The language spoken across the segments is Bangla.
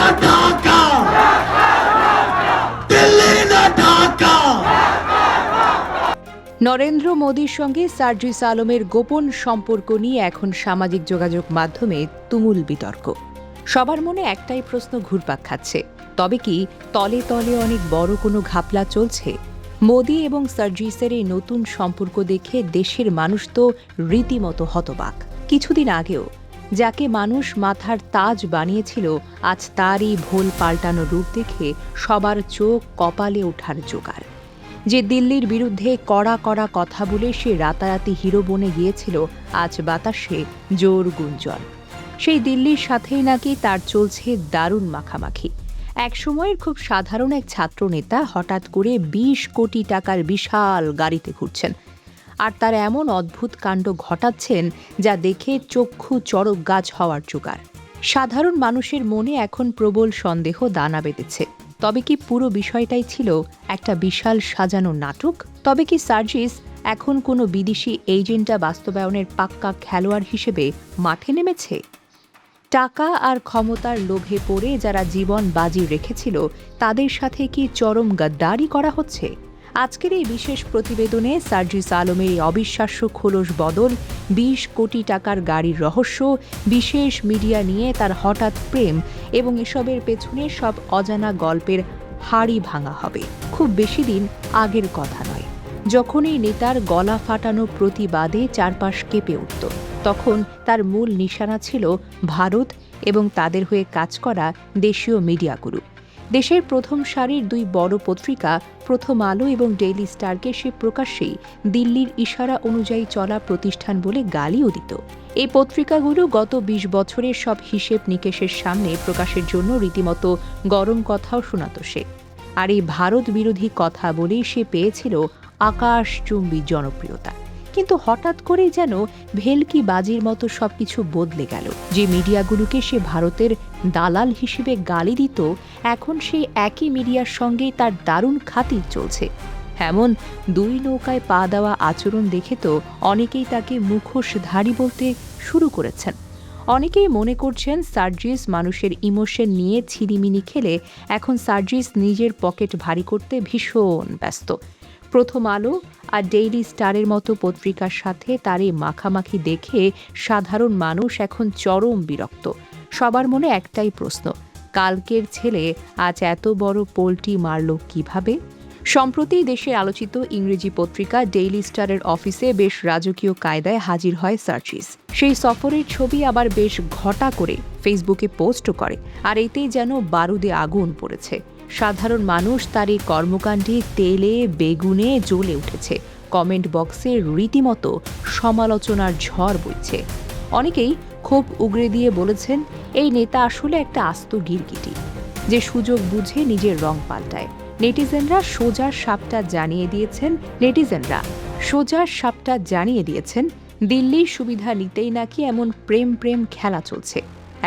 না ঢাকা, দিল্লি না ঢাকা। নরেন্দ্র মোদীর সঙ্গে সার্জিস আলমের গোপন সম্পর্ক নিয়ে এখন সামাজিক যোগাযোগ মাধ্যমে তুমুল বিতর্ক। সবার মনে একটাই প্রশ্ন ঘুরপাক খাচ্ছে, তবে কি তলে তলে অনেক বড় কোনো ঘাপলা চলছে? মোদী এবং সার্জিসের এই নতুন সম্পর্ক দেখে দেশের মানুষ তো রীতিমতো হতবাক। কিছুদিন আগেও যাকে মানুষ মাথার তাজ বানিয়েছিল, আজ তারই ভোল পাল্টানো রূপ দেখে সবার চোখ কপালে ওঠার জোগাড়। যে দিল্লির বিরুদ্ধে কড়া কড়া কথা বলে সে রাতারাতি হিরো বনে গিয়েছিল, আজ বাতাসে জোর গুঞ্জন। সেই দিল্লির সাথেই নাকি তার চলছে দারুণ মাখামাখি। এক সময়ের খুব সাধারণ এক ছাত্রনেতা হঠাৎ করে ২০ কোটি টাকার বিশাল গাড়িতে ঘুরছেন, আর তার এমন অদ্ভুত কাণ্ড ঘটাচ্ছেন যা দেখে চক্ষু চড়ক গাছ হওয়ার জোগাড়। সাধারণ মানুষের মনে এখন প্রবল সন্দেহ দানা বেঁধেছে। তবে কি পুরো বিষয়টাই ছিল একটা বিশাল সাজানো নাটক? তবে কি সার্জিস এখন কোনো বিদেশি এজেন্ডা বাস্তবায়নের পাক্কা খেলোয়াড় হিসেবে মাঠে নেমেছে? টাকা আর ক্ষমতার লোভে পড়ে যারা জীবন বাজি রেখেছিল, তাদের সাথে কি চরম গাদ্দারি করা হচ্ছে? আজকের এই বিশেষ প্রতিবেদনে সার্জিস আলমের এই অবিশ্বাস্য খোলস বদল, ২০ কোটি টাকার গাড়ির রহস্য, বিশেষ মিডিয়া নিয়ে তার হঠাৎ প্রেম এবং এসবের পেছনে সব অজানা গল্পের হাড়ি ভাঙা হবে। খুব বেশি দিন আগের কথা নয়, যখন এই নেতার গলা ফাটানো প্রতিবাদে চারপাশ কেঁপে উঠত, তখন তার মূল নিশানা ছিল ভারত এবং তাদের হয়ে কাজ করা দেশীয় মিডিয়াগুলো। দেশের প্রথম সারির দুই বড় পত্রিকা প্রথম আলো এবং ডেইলি স্টারকে সে প্রকাশ্যেই দিল্লির ইশারা অনুযায়ী চলা প্রতিষ্ঠান বলে গালিও দিত। এই পত্রিকাগুলো গত ২০ বছরের সব হিসেব নিকেশের সামনে প্রকাশের জন্য রীতিমতো গরম কথাও শোনাত সে। আর এই ভারত বিরোধী কথা বলেই সে পেয়েছিল আকাশচুম্বী জনপ্রিয়তা। কিন্তু হঠাৎ করেই যেন ভেলকি বাজির মতো সবকিছু বদলে গেল। যে মিডিয়াগুলোকে সে ভারতের দালাল হিসেবে গালি দিত, এখন সেই একই মিডিয়ার সঙ্গেই তার দারুণ খাতির চলছে। এমন দুই নৌকায় পা দেওয়া আচরণ দেখে তো অনেকেই তাকে মুখোশধারী বলতে শুরু করেছেন। অনেকেই মনে করছেন সার্জিস মানুষের ইমোশন নিয়ে ছিনিমিনি খেলে এখন সার্জিস নিজের পকেট ভারী করতে ভীষণ ব্যস্ত। প্রথম আলো আর ডেইলি স্টারের মতো পত্রিকার সাথে তার এই মাখামাখি দেখে সাধারণ মানুষ এখন চরম বিরক্ত। সবার মনে একটাই প্রশ্ন, কালকের ছেলে আজ এত বড় পোলটি মারল কিভাবে? সম্প্রতি দেশের আলোচিত ইংরেজি পত্রিকা ডেইলি স্টারের অফিসে বেশ রাজকীয় কায়দায় হাজির হয় সার্জিস। সেই সফরের ছবি আবার বেশ ঘটা করে ফেসবুকে পোস্টও করে, আর এতেই যেন বারুদে আগুন পড়েছে। সাধারণ মানুষ তার এই কর্মকাণ্ডে তেলে বেগুনে জ্বলে উঠেছে। কমেন্ট বক্সে রীতিমতো সমালোচনার ঝড় বইছে। অনেকেই ক্ষোভ উগরে দিয়ে বলেছেন, এই নেতা আসলে একটা আস্ত গিরগিটি, যে সুযোগ বুঝে নিজের রং পাল্টায়। নেটিজেনরা সোজা সাপটা জানিয়ে দিয়েছেন দিল্লির সুবিধা নিতেই নাকি এমন প্রেম প্রেম খেলা চলছে।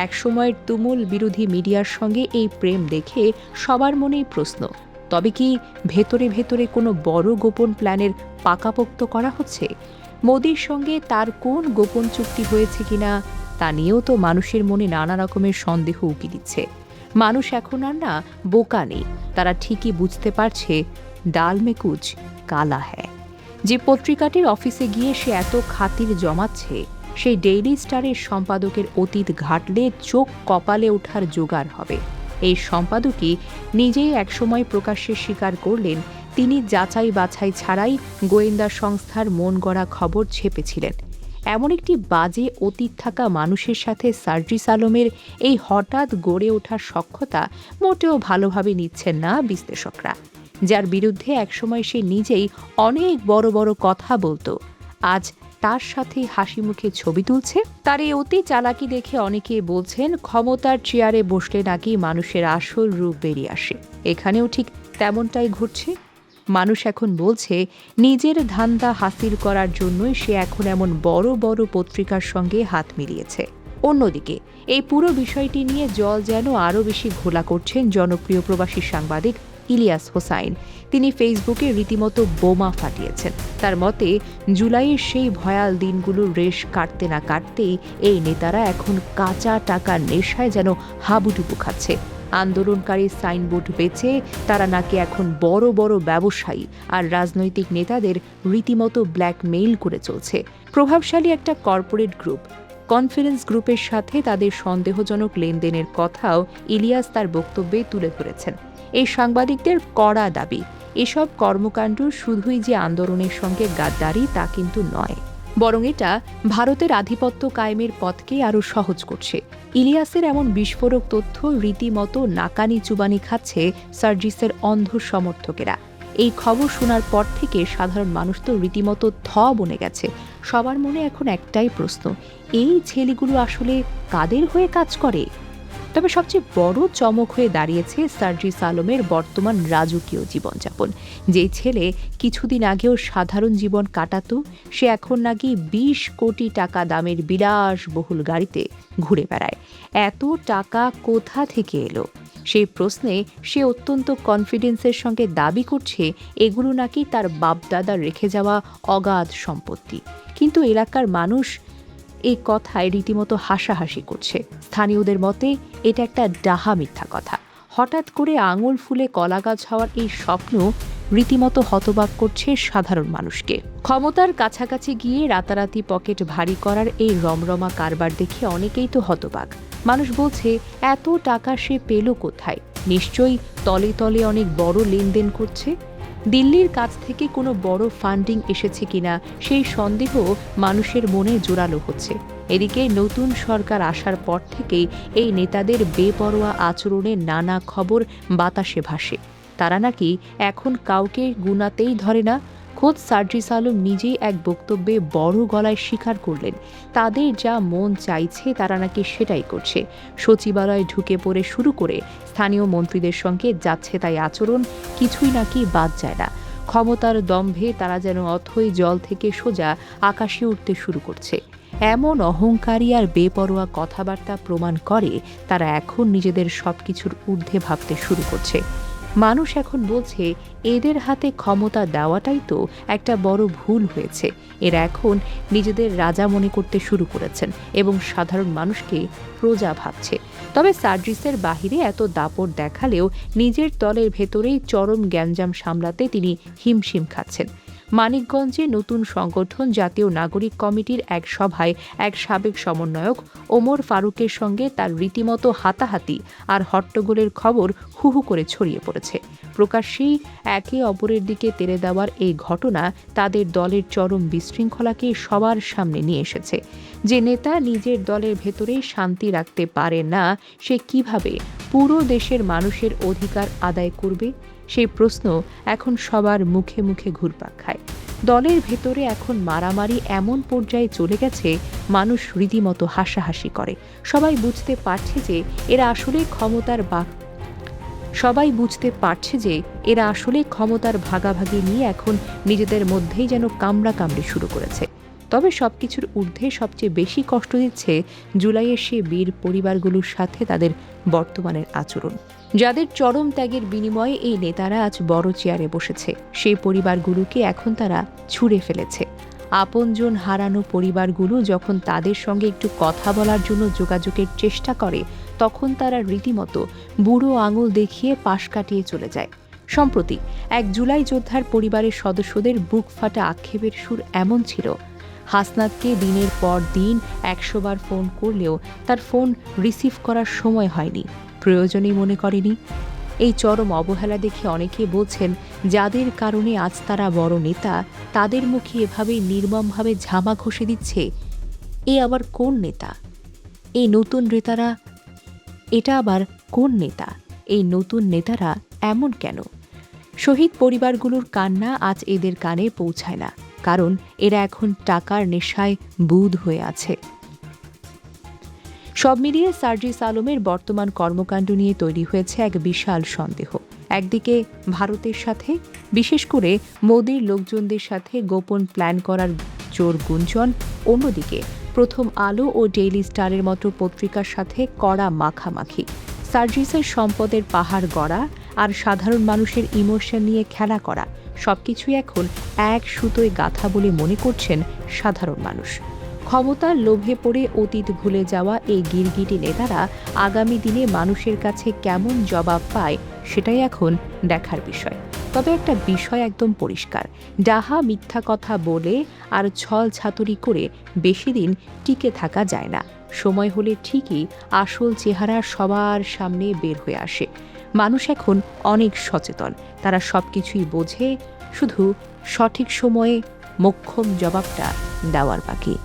এক সময়ের তুমুল বিরোধী মিডিয়ার সঙ্গে এই প্রেম দেখে সবার মনেই প্রশ্ন, তবে কি ভেতরে ভেতরে কোনো বড় গোপন প্ল্যানের পাকাপোক্ত করা হচ্ছে? মোদির সঙ্গে তার কোন গোপন চুক্তি হয়েছে কিনা তা নিয়েও তো মানুষের মনে নানা রকমের সন্দেহ উকি দিচ্ছে। মানুষ এখন আর না বোকা নেই, তারা ঠিকই বুঝতে পারছে ডাল মে কুছ কালা হ্যায়। যে পত্রিকাটির অফিসে গিয়ে সে এত খাতির জমাচ্ছে, সেই ডেইলি স্টারের সম্পাদকের অতীত ঘাটলে চোখ কপালে ওঠার জোগাড় হবে। এই সম্পাদকই নিজেই একসময় প্রকাশ্যে স্বীকার করলেন তিনি যাচাই বাছাই ছাড়াই গোয়েন্দা সংস্থার মন গড়া খবর ছেপেছিলেন। এমন একটি বাজে অতীত থাকা মানুষের সাথে সার্জিস আলমের এই হঠাৎ গড়ে ওঠার সখ্যতা মোটেও ভালোভাবে নিচ্ছেন না বিশ্লেষকরা। যার বিরুদ্ধে একসময় সে নিজেই অনেক বড় বড় কথা বলতো, আজ তার সাথে হাসি মুখে ছবি তুলছে। তার এই অতি চালাকি দেখে অনেকে বলছেন ক্ষমতার চেয়ারে বসলে নাকি মানুষের আসল রূপ বেরিয়ে আসে। এখানেও ঠিক তেমনটাই ঘটছে। মানুষ এখন বলছে নিজের ধান্দা হাসিল করার জন্যই সে এখন এমন বড় বড় পত্রিকার সঙ্গে হাত মিলিয়েছে। অন্যদিকে এই পুরো বিষয়টি নিয়ে জল যেন আরও বেশি ঘোলা করছেন জনপ্রিয় প্রবাসী সাংবাদিক ইলিয়াস হোসাইন। তিনি ফেসবুকে রীতিমতো বোমা ফাটিয়েছেন। তার মতে জুলাইয়ের সেই ভয়াল দিনগুলোর রেশ কাটতে না কাটতেই এই নেতারা এখন কাঁচা টাকার নেশায় যেন হাবুডুবু খাচ্ছে। আন্দোলনকারী সাইনবোর্ড বেচে তারা নাকি এখন বড় বড় ব্যবসায়ী আর রাজনৈতিক নেতাদের রীতিমতো ব্ল্যাকমেইল করে চলছে। প্রভাবশালী একটা কর্পোরেট গ্রুপ কনফারেন্স গ্রুপের সাথে তাদের সন্দেহজনক লেনদেনের কথাও ইলিয়াস তার বক্তব্যে তুলে ধরেছেন। এই সাংবাদিকদের কড়া দাবি, এসব কর্মকাণ্ড শুধুই যে আন্দোলনের সঙ্গে গাদ্দারি তা কিন্তু নয়, বরং এটা ভারতের আধিপত্য কায়েমের পথকে আরও সহজ করছে। ইলিয়াসের এমন বিস্ফোরক তথ্য রীতিমতো নাকানি চুবানি খাচ্ছে সার্জিসের অন্ধ সমর্থকেরা। এই খবর শোনার পর থেকে সাধারণ মানুষ তো রীতিমতো বনে গেছে। সবার মনে এখন একটাই প্রশ্ন, এই ছেলেগুলো আসলে কাদের হয়ে কাজ করে? তবে সবচেয়ে বড় চমক হয়ে দাঁড়িয়েছে সার্জিস আলমের বর্তমান রাজকীয় জীবনযাপন। যেই ছেলে কিছুদিন আগেও সাধারণ জীবন কাটাতো, সে এখন নাকি ২০ কোটি টাকা দামের বিলাসবহুল গাড়িতে ঘুরে বেড়ায়। এত টাকা কোথা থেকে এলো? সেই প্রশ্নে সে অত্যন্ত কনফিডেন্সের সঙ্গে দাবি করছে এগুলো নাকি তার বাপদাদার রেখে যাওয়া অগাধ সম্পত্তি। কিন্তু এলাকার মানুষ এই কথায় রীতিমতো হাসাহাসি করছে। স্থানীয়দের মতে এটা একটা ডাহা মিথ্যা কথা। হঠাৎ করে আঙুল ফুলে কলাগাছ হওয়ার এই স্বপ্ন রীতিমতো হতবাক করছে সাধারণ মানুষকে। ক্ষমতার কাছাকাছি গিয়ে রাতারাতি পকেট ভারী করার এই রমরমা কারবার দেখে অনেকেই তো হতবাক। মানুষ বলছে, এত টাকা সে পেল কোথায়? নিশ্চয়ই তলে তলে অনেক বড় লেনদেন করছে। দিল্লির কাছ থেকে কোনো বড় ফান্ডিং এসেছে কিনা সেই সন্দেহ মানুষের মনে জোরালো হচ্ছে। এদিকে নতুন সরকার আসার পর থেকেই এই নেতাদের বেপরোয়া আচরণের নানা খবর বাতাসে ভাসে। তারা নাকি এখন কাউকে গুনাতেই ধরে না। খোদ সার্জিস আলম নিজেই এক বক্তব্যে বড় গলায় স্বীকার করলেন, তাদের যা মন চাইছে তারা নাকি সেটাই করছে। সচিবালয়ে ঢুকে পড়ে শুরু করে স্থানীয় মন্ত্রীদের সঙ্গে যাচ্ছে তাই আচরণ, কিছুই নাকি বাদ যায় না। ক্ষমতার দম্ভে তারা যেন অথই জল থেকে সোজা আকাশে উঠতে শুরু করছে। এমন অহংকারী আর বেপরোয়া কথাবার্তা প্রমাণ করে তারা এখন নিজেদের সবকিছুর ঊর্ধ্বে ভাবতে শুরু করছে। মানুষ এখন বলছে, এদের হাতে ক্ষমতা দেওয়াটাই তো একটা বড় ভুল হয়েছে। এরা এখন নিজেদের রাজা মনে করতে শুরু করেছেন এবং সাধারণ মানুষকে প্রজা ভাবছে। তবে সার্জিসের বাহিরে এত দাপট দেখালেও নিজের দলের ভেতরেই চরম গ্যাঞ্জাম সামলাতে তিনি হিমশিম খাচ্ছেন। মানিকগঞ্জে নতুন সংগঠন জাতীয় নাগরিক কমিটির এক সভায় এক সাবেক সমন্বয়ক ওমর ফারুকের সঙ্গে তার রীতিমতো হাতাহাতি আর হট্টগোলের খবর হুহু করে ছড়িয়ে পড়েছে। প্রকাশ্যেই একে অপরের দিকে তেড়ে দেওয়ার এই ঘটনা তাদের দলের চরম বিশৃঙ্খলাকে সবার সামনে নিয়ে এসেছে। যে নেতা নিজের দলের ভেতরেই শান্তি রাখতে পারে না, সে কিভাবে পুরো দেশের মানুষের অধিকার আদায় করবে? সেই প্রশ্ন এখন সবার মুখে মুখে ঘুরপাক খায়। দলের ভেতরে এখন মারামারি এমন পর্যায়ে চলে গেছে, মানুষ রীতিমতো হাসাহাসি করে। সবাই বুঝতে পারছে যে এরা আসলে ক্ষমতার ভাগাভাগি নিয়ে এখন নিজেদের মধ্যেই যেন কামড়াকামড়ি শুরু করেছে। তবে সবকিছুর ঊর্ধ্বে সবচেয়ে বেশি কষ্ট দিচ্ছে জুলাইয়ের সে বীর পরিবারগুলোর সাথে তাদের বর্তমানের আচরণ। যাদের চরম ত্যাগের বিনিময়ে এই নেতারা আজ বড় চেয়ারে বসেছে, সেই পরিবারগুলোকে এখন তারা ছুঁড়ে ফেলেছে। আপনজন হারানো পরিবারগুলো যখন তাদের সঙ্গে একটু কথা বলার জন্য যোগাযোগের চেষ্টা করে, তখন তারা রীতিমতো বুড়ো আঙুল দেখিয়ে পাশ কাটিয়ে চলে যায়। সম্প্রতি এক জুলাই যোদ্ধার পরিবারের সদস্যদের বুক ফাটা আক্ষেপের সুর এমন ছিল, হাসনাতকে দিনের পর দিন ১০০ বার ফোন করলেও তার ফোন রিসিভ করার সময় হয়নি, প্রয়োজনই মনে করেনি। এই চরম অবহেলা দেখে অনেকে বলছেন, যাদের কারণে আজ তারা বড় নেতা, তাদের মুখে এভাবেই নির্মমভাবে ঝামা ঘষে দিচ্ছে। এ আবার কোন নেতা? এই নতুন নেতারা এটা আবার কোন নেতা? এই নতুন নেতারা এমন কেন? শহীদ পরিবারগুলোর কান্না আজ এদের কানে পৌঁছায় না, কারণ এরা এখন টাকার নেশায় বুঁদ হয়ে আছে। সব মিলিয়ে সার্জিস আলমের বর্তমান কর্মকাণ্ড নিয়ে তৈরি হয়েছে এক বিশাল সন্দেহ। একদিকে ভারতের সাথে, বিশেষ করে মোদির লোকজনদের সাথে গোপন প্ল্যান করার জোর গুঞ্জন, অন্যদিকে প্রথম আলো ও ডেইলি স্টারের মতো পত্রিকার সাথে কড়া মাখামাখি। সার্জিসের সম্পদের পাহাড় গড়া আর সাধারণ মানুষের ইমোশন নিয়ে খেলা করা, সবকিছুই এখন এক সুতোয় গাঁথা বলে মনে করছেন সাধারণ মানুষ। ক্ষমতার লোভে পড়ে অতীত ভুলে যাওয়া এই গিরগিটি নেতারা আগামী দিনে মানুষের কাছে কেমন জবাব পায় সেটাই এখন দেখার বিষয়। তবে একটা বিষয় একদম পরিষ্কার, ডাহা মিথ্যা কথা বলে আর ছল ছাতুরি করে বেশি দিন টিকে থাকা যায় না। সময় হলে ঠিকই আসল চেহারা সবার সামনে বের হয়ে আসে। মানুষ এখন অনেক সচেতন, তারা সবকিছুই বোঝে, শুধু সঠিক সময়ে মোক্ষম জবাবটা দেওয়ার বাকি।